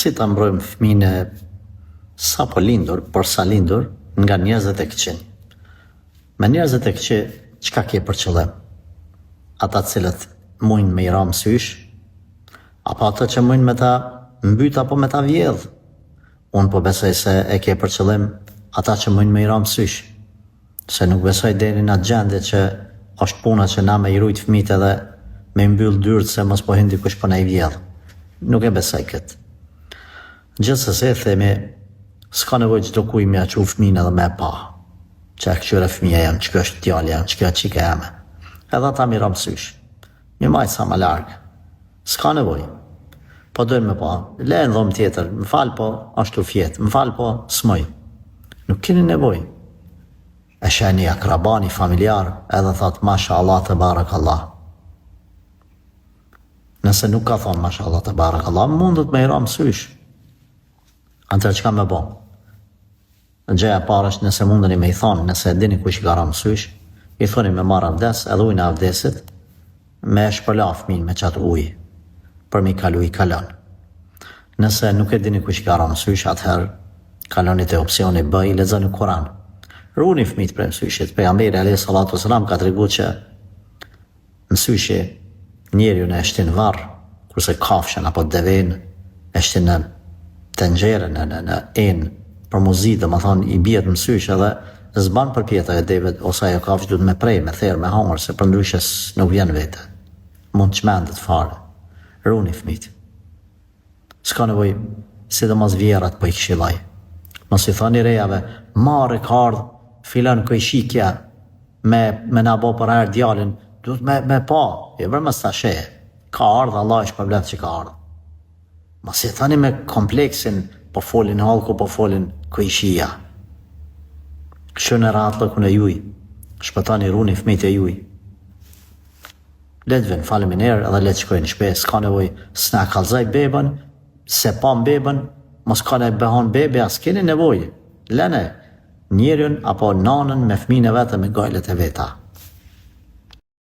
Si ta mbrojmë fëmijën e sapo lindur, por sa lindur, nga njerëzit e këqij. Me njerëzit e këqij, çka ke për qëllim? Ata cilët mujnë me i ra mësysh, apo ata që mujnë me ta mbyt apo me ta vjedh? Unë po besoj se e ke për qëllim ata që mujnë me i ra mësysh, se nuk besoj deri në atë gjendje që është puna që na me i rujt fëmijët edhe me mbyll dyrt se mos po hin dikush po na i vjedh. Nuk e besoj këtë. Gjithsesi themi, s'ka nevojë çdo kuj me aqu fëmijën edhe me pa. Që këqyre fëmija jam, që kjo është djalë jam, që kjo është qika jame. Edhe ata mi ra mësysh. Mi majtë sa më largë. S'ka nevojë. Po dojnë me pa, lejnë dhomë tjetër, më falë po, ashtu fjetë, më falë po, s'moj. Nuk keni nevojë. E sheni akrabani, familjar, edhe thotë, masha Allah të barak Allah. Nëse nuk ka thonë, masha Allah të barak Allah, mundet me i ra mësysh. Antër që ka me bo? Gjeja parë është nëse mundeni me i thonë, nëse dini kush ka ra mësysh, i thoni me marrë avdes, edhe ujnë avdesit, me shpërla fëmin me qatë ujë, për mi kalu i kalon. Nëse nuk e dini kush ka ra mësysh, atëherë kalonit e opcioni B, i lexoni Kur'an. Runi fëmijët për mësyshit. Pejgamberi alayhi salatu wasalam ka treguar që mësyshi njeriu e shtin varr, kurse kafshën apo devën e shtin në tenxhere, në enë, për muzit, dhe më thonë, i bjet mësysh edhe zban për pjeta e devet, ose ajo kafsh duhet me prej, me therë, me hangër, se për ndryshes nuk vjen vete. Mund të çmendet fare. Runi fëmijët. S'ka nevojë, sidomos vjerat po i këshilloj. Mos i thoni rejave, marrë ka ardhë, filan këjshikja, me na bo për herë djalin, duhet me pa, jo për mos ta shehe. Ka ardhë, Allah është për bletë që ka ardhë. Mos i thoni me kompleksin, po folin halku, po folin këjshia. Kështu në ratlëkun e juj, shpëtani runi fëmijët e juj. Letë vën, faleminderit edhe letë shkojnë shpes, s'ka nevoj, s'na kallzoj bebën, se pa bebën, mos ka ne behon bebe, as keni nevoj. Lene njeriun apo nanën me fëmijën e vetë me gajlet e veta.